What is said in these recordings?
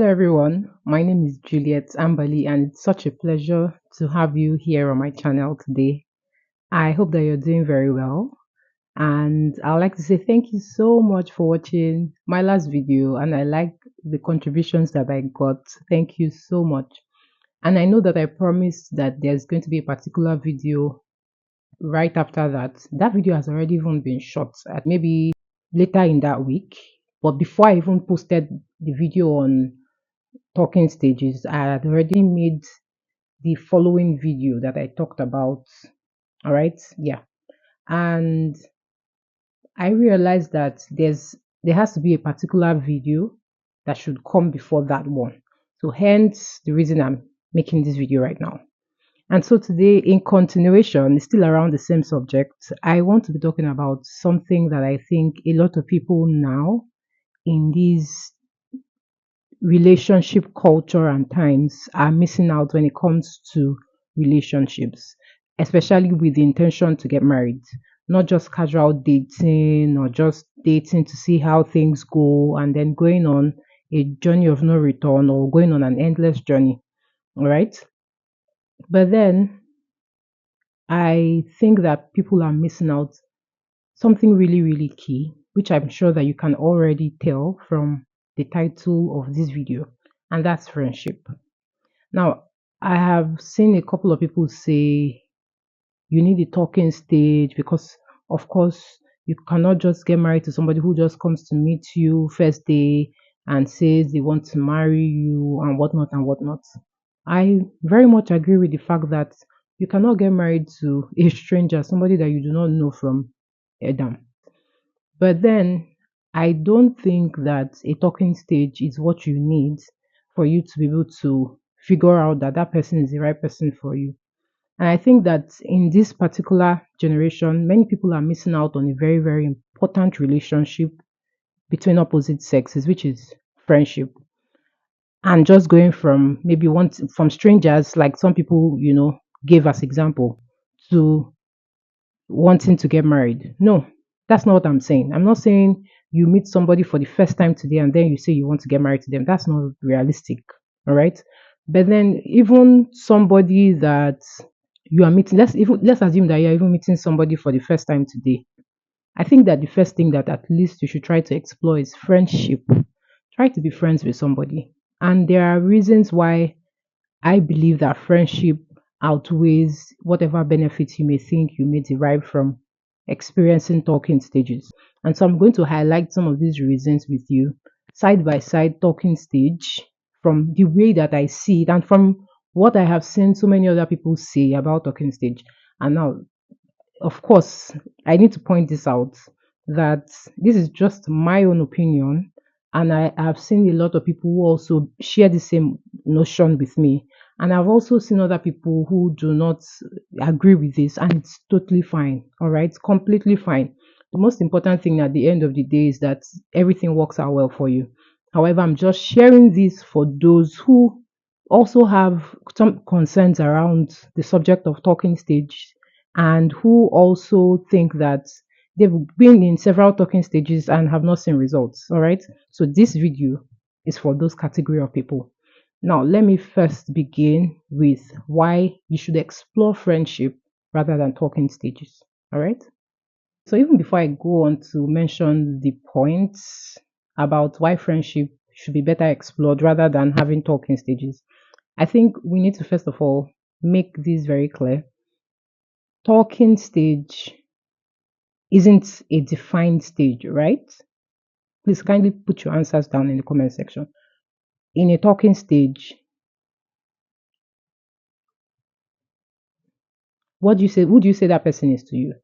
everyone. My name is Juliet Ambali, and it's such a pleasure to have you here on my channel today. I hope that you're doing very well. And I'd like to say thank you so much for watching my last video. And I like the contributions that I got. Thank you so much. And I know that I promised that there's going to be a particular video right after that. That video has already even been shot at maybe later in that week. But before I even posted the video on talking stages, I had already made the following video that I talked about. All right, yeah. And I realized that there has to be a particular video that should come before that one. So hence the reason I'm making this video right now. And so today, in continuation, still around the same subject, I want to be talking about something that I think a lot of people now in these relationship culture and times are missing out when it comes to relationships, especially with the intention to get married, not just casual dating or just dating to see how things go and then going on a journey of no return or going on an endless journey. All right. But then I think that people are missing out something really, really key, which I'm sure that you can already tell from the title of this video, and that's friendship. Now, I have seen a couple of people say you need a talking stage because, of course, you cannot just get married to somebody who just comes to meet you first day and says they want to marry you and whatnot and whatnot. I very much agree with the fact that you cannot get married to a stranger, somebody that you do not know from Adam. But then I don't think that a talking stage is what you need for you to be able to figure out that that person is the right person for you. And I think that in this particular generation, many people are missing out on a very, very important relationship between opposite sexes, which is friendship. And just going from maybe one from strangers, like some people, gave as example, to wanting to get married. No, that's not what I'm saying. I'm not saying you meet somebody for the first time today and then you say you want to get married to them. That's not realistic. All right. But then even somebody that you are meeting, let's assume that you're even meeting somebody for the first time today. I think that the first thing that at least you should try to explore is friendship. Try to be friends with somebody. And there are reasons why I believe that friendship outweighs whatever benefits you may think you may derive from experiencing talking stages. And so I'm going to highlight some of these reasons with you, side by side talking stage, from the way that I see it and from what I have seen so many other people say about talking stage. And now, of course, I need to point this out that this is just my own opinion, and I have seen a lot of people who also share the same notion with me. And I've also seen other people who do not agree with this, and it's totally fine. All right, completely fine. The most important thing at the end of the day is that everything works out well for you. However, I'm just sharing this for those who also have some concerns around the subject of talking stage and who also think that they've been in several talking stages and have not seen results. All right. So this video is for those category of people. Now, let me first begin with why you should explore friendship rather than talking stages. All right. So even before I go on to mention the points about why friendship should be better explored rather than having talking stages, I think we need to first of all make this very clear. Talking stage isn't a defined stage, right? Please kindly put your answers down in the comment section. In a talking stage, what do you say? Who do you say that person is to you?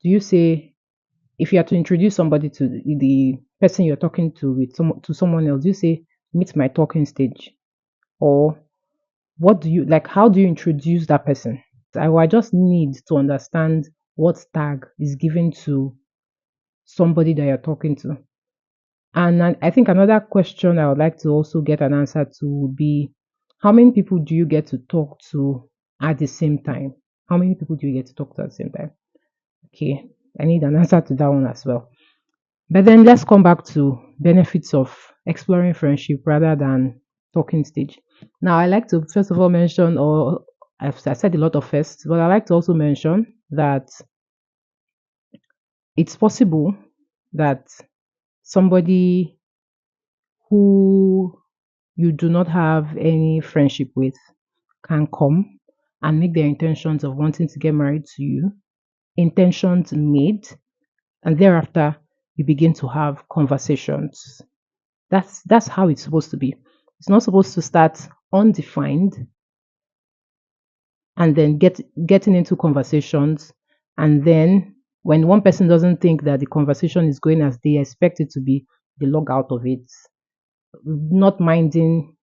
Do you say, if you are to introduce somebody to the person you're talking to to someone else, do you say meet my talking stage? Or what do you like? How do you introduce that person? I just need to understand what tag is given to somebody that you're talking to. And I think another question I would like to also get an answer to would be, how many people do you get to talk to at the same time? How many people do you get to talk to at the same time? Okay, I need an answer to that one as well. But then let's come back to benefits of exploring friendship rather than talking stage. Now, I like to first of all mention, or I said a lot of first, but I like to also mention that it's possible that somebody who you do not have any friendship with can come and make their intentions of wanting to get married to you, intentions made, and thereafter you begin to have conversations. That's how it's supposed to be. It's not supposed to start undefined and then getting into conversations, and then when one person doesn't think that the conversation is going as they expect it to be, they log out of it, not minding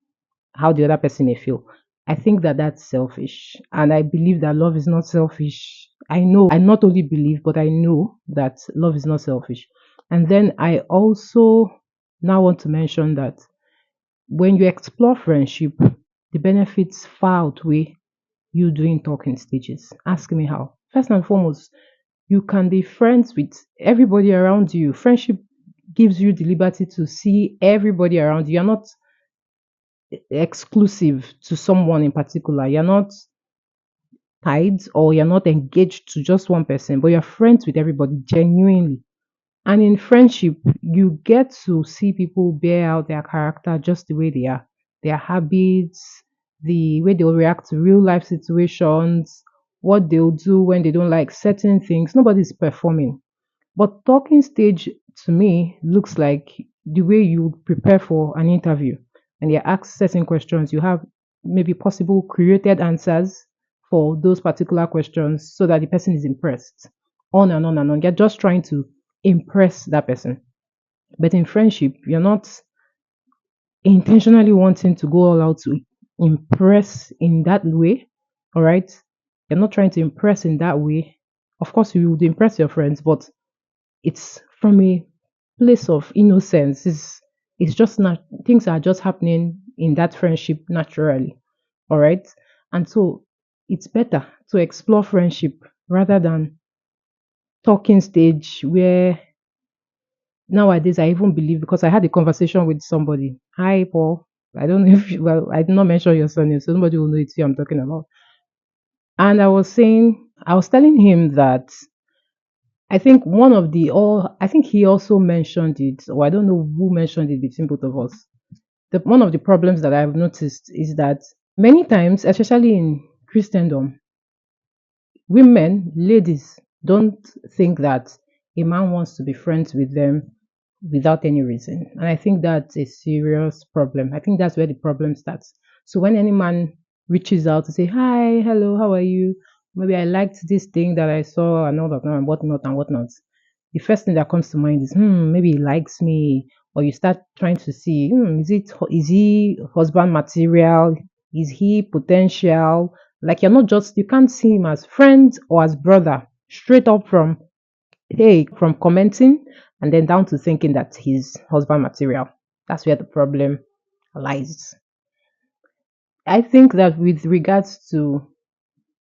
how the other person may feel. I think that that's selfish. And I believe that love is not selfish. I not only believe, but I know that love is not selfish. And then I also now want to mention that when you explore friendship, the benefits far outweigh you doing talking stages. Ask me how. First and foremost, you can be friends with everybody around you. Friendship gives you the liberty to see everybody around you. You're not exclusive to someone in particular. You're not tied or you're not engaged to just one person, but you're friends with everybody genuinely. And in friendship, you get to see people bear out their character just the way they are, their habits, the way they'll react to real life situations, what they'll do when they don't like certain things. Nobody's performing. But talking stage to me looks like the way you prepare for an interview and you ask certain questions. You have maybe possible created answers for those particular questions so that the person is impressed. On and on and on. You're just trying to impress that person. But in friendship, you're not intentionally wanting to go all out to impress in that way. All right. You're not trying to impress in that way. Of course, you would impress your friends, but it's from a place of innocence. It's just not things are just happening in that friendship naturally. All right. And so it's better to explore friendship rather than talking stage where nowadays I even believe because I had a conversation with somebody. Hi Paul. I don't know if well, I did not mention your surname, so nobody will know it's you I'm talking about. And I was telling him that I think one of the or I think he also mentioned it, or I don't know who mentioned it between both of us. One of the problems that I've noticed is that many times, especially in Christendom, women, ladies, don't think that a man wants to be friends with them without any reason. And I think that's a serious problem. I think that's where the problem starts. So when any man reaches out to say, hi, hello, how are you? Maybe I liked this thing that I saw and all that and whatnot and whatnot. The first thing that comes to mind is, maybe he likes me. Or you start trying to see, is he husband material? Is he potential? Like you can't see him as friend or as brother straight up from from commenting and then down to thinking that he's husband material. That's where the problem lies. I think that with regards to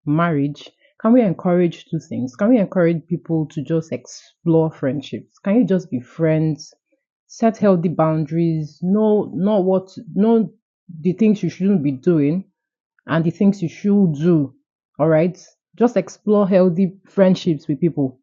marriage, can we encourage two things? Can we encourage people to just explore friendships? Can you just be friends? Set healthy boundaries, know the things you shouldn't be doing and the things you should do. All right. Just explore healthy friendships with people.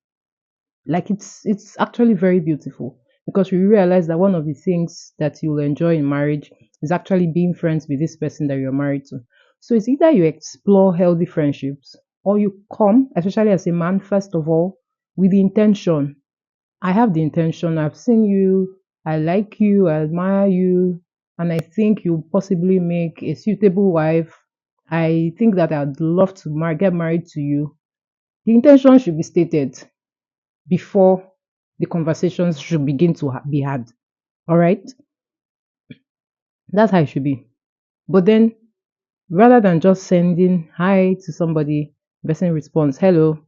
Like it's actually very beautiful because you realize that one of the things that you'll enjoy in marriage is actually being friends with this person that you're married to. So it's either you explore healthy friendships or you come, especially as a man, first of all, with the intention. I have the intention, I've seen you, I like you, I admire you, and I think you possibly make a suitable wife. I think that I'd love to get married to you. The intention should be stated before the conversations should begin to be had. All right, that's how it should be. But then, rather than just sending hi to somebody, the person responds, "Hello,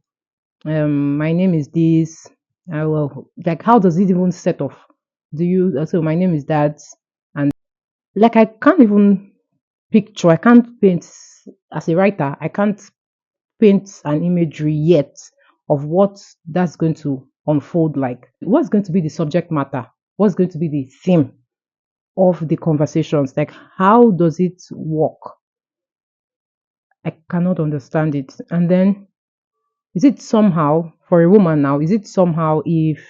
my name is this." Well, like, how does it even set off? Do you? So my name is that, and like I can't even picture. I can't paint as a writer. I can't paint an imagery yet of what that's going to unfold like. What's going to be the subject matter? What's going to be the theme? of the conversations. Like, how does it work? I cannot understand it. And then, is it somehow, for a woman now, is it somehow if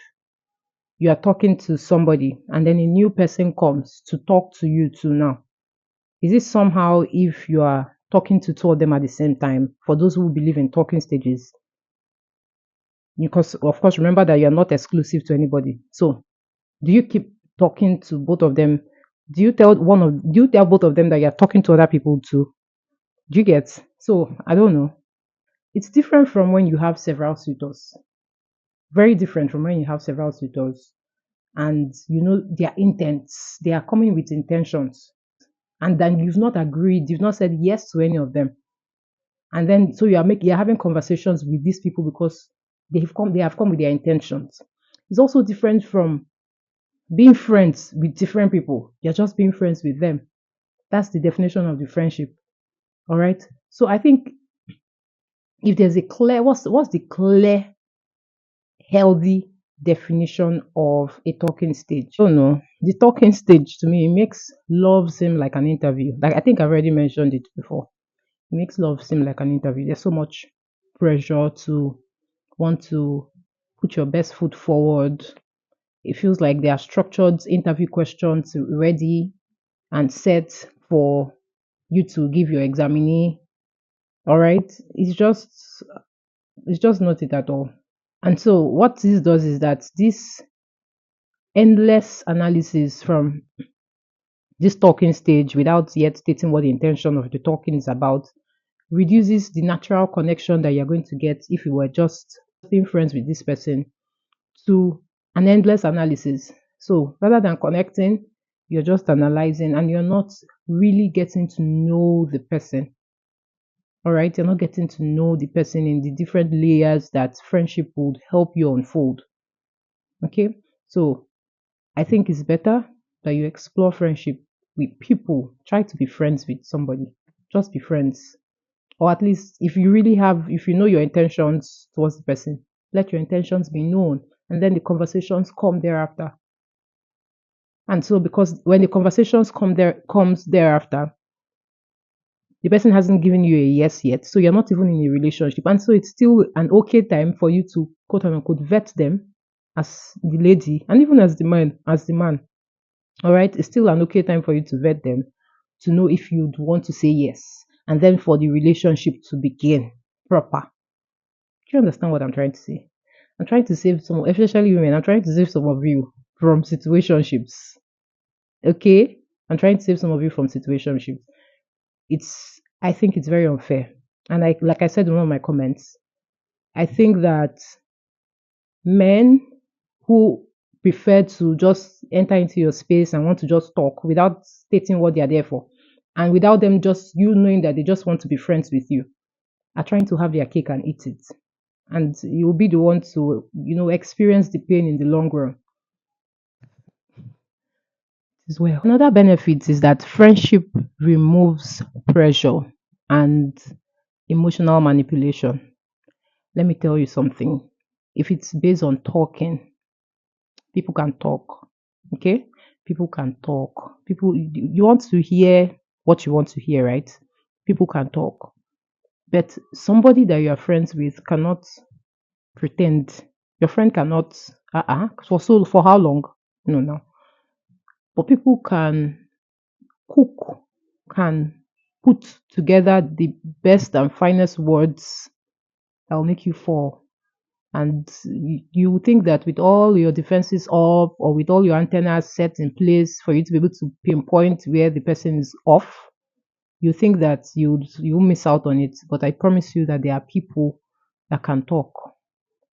you are talking to somebody and then a new person comes to talk to you too now? Is it somehow if you are talking to two of them at the same time? For those who believe in talking stages, because of course, remember that you're not exclusive to anybody. So, do you keep talking to both of them? Do you tell both of them that you're talking to other people too? Do you get? So, I don't know. It's different from when you have several suitors. Very different from when you have several suitors and you know their intents. They are coming with intentions. And then you've not agreed, you've not said yes to any of them. And then so you're having conversations with these people because they have come with their intentions. It's also different from being friends with different people. You're just being friends with them. That's the definition of the friendship. All right. So I think if there's a clear what's the clear healthy definition of a talking stage? Oh no. The talking stage to me it makes love seem like an interview. Like I think I've already mentioned it before. It makes love seem like an interview. There's so much pressure to want to put your best foot forward. It feels like there are structured interview questions ready and set for you to give your examinee. All right. It's just not it at all. And so what this does is that this endless analysis from this talking stage without yet stating what the intention of the talking is about reduces the natural connection that you're going to get if you were just being friends with this person to an endless analysis. So rather than connecting, you're just analyzing and you're not really getting to know the person. All right, you're not getting to know the person in the different layers that friendship would help you unfold. Okay, so I think it's better that you explore friendship with people. Try to be friends with somebody. Just be friends. Or at least if you know your intentions towards the person, let your intentions be known. And then the conversations come thereafter. And so because when the conversations comes thereafter, the person hasn't given you a yes yet. So you're not even in a relationship. And so it's still an okay time for you to quote unquote vet them as the lady and even as the man. All right, it's still an okay time for you to vet them to know if you'd want to say yes, and then for the relationship to begin proper. Do you understand what I'm trying to say? I'm trying to save some, especially women. I'm trying to save some of you from situationships. Okay, I'm trying to save some of you from situationships. I think it's very unfair, and like I said in one of my comments, I think that men who prefer to just enter into your space and want to just talk without stating what they are there for and without them just you knowing that they just want to be friends with you are trying to have their cake and eat it, and you'll be the one to experience the pain in the long run as well. Another benefit is that friendship removes pressure and emotional manipulation. Let me tell you something. If it's based on talking, people can talk. Okay? People can talk. People, you want to hear what you want to hear, right? People can talk. But somebody that you are friends with cannot pretend. Your friend cannot, for how long? No. But people can cook, can put together the best and finest words that will make you fall. And you would think that with all your defenses up or with all your antennas set in place for you to be able to pinpoint where the person is off, you think that you miss out on it. But I promise you that there are people that can talk.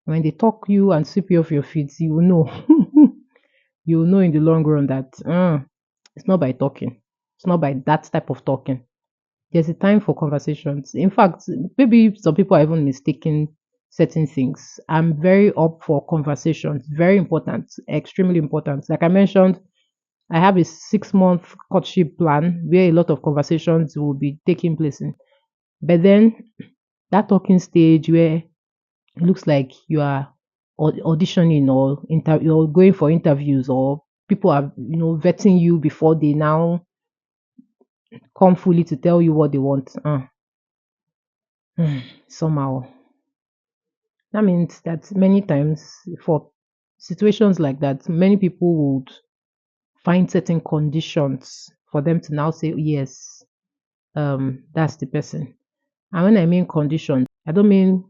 When they talk you and sweep you off your feet, you will know. You will know in the long run that it's not by talking. It's not by that type of talking. There's a time for conversations. In fact, maybe some people are even mistaking certain things. I'm very up for conversations. Very important, extremely important. Like I mentioned, I have a 6 month courtship plan where a lot of conversations will be taking place in. But then that talking stage where it looks like you are auditioning or you're going for interviews or People are, vetting you before they now come fully to tell you what they want. Somehow. That means that many times for situations like that, many people would find certain conditions for them to now say, yes, that's the person. And when I mean conditions, I don't mean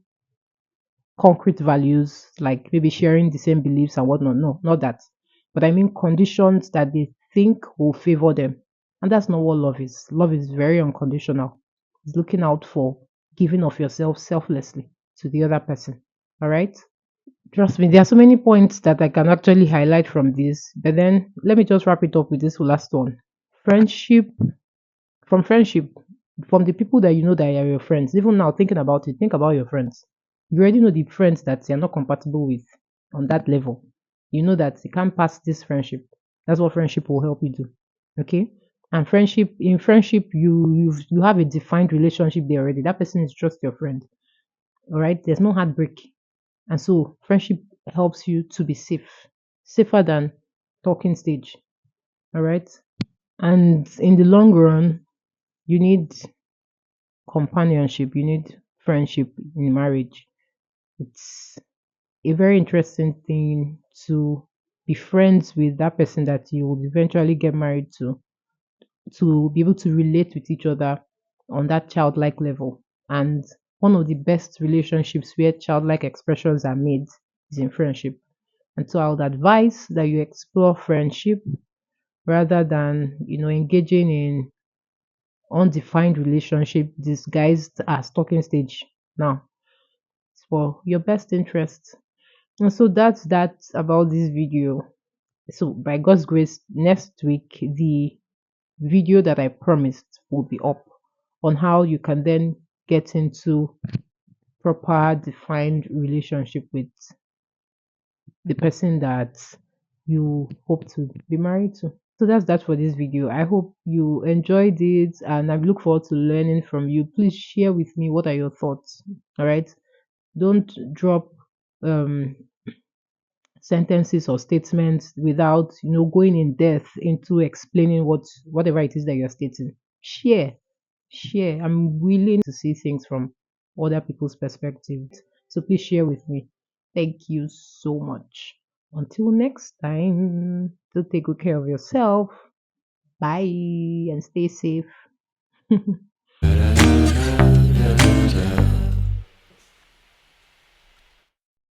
concrete values like maybe sharing the same beliefs and whatnot. No, not that. But I mean conditions that they think will favor them. And that's not what love is. Love is very unconditional. It's looking out for giving of yourself selflessly to the other person. All right. Trust me, there are so many points that I can actually highlight from this. But then let me just wrap it up with this last one. Friendship, friendship, from the people that you know that are your friends, even now thinking about it, think about your friends. You already know the friends that you're not compatible with on that level. You know that you can't pass this friendship. That's what friendship will help you do. Okay? And friendship, you have a defined relationship there already. That person is just your friend. All right? There's no heartbreak. And so friendship helps you to be safe, safer than talking stage. All right? And in the long run, you need companionship, you need friendship in marriage. It's a very interesting thing to be friends with that person that you will eventually get married to be able to relate with each other on that childlike level. And one of the best relationships where childlike expressions are made is in friendship. And so I would advise that you explore friendship rather than, engaging in undefined relationship disguised as talking stage. Now, it's for your best interest. And so that's that about this video. So by God's grace, next week the video that I promised will be up on how you can then get into proper defined relationship with the person that you hope to be married to. So that's that for this video. I hope you enjoyed it and I look forward to learning from you. Please share with me what are your thoughts. All right. Don't drop um sentences or statements without going in depth into explaining whatever it is that you're stating. Share. I'm willing to see things from other people's perspectives. So please share with me. Thank you so much. Until next time, do take good care of yourself. Bye and stay safe.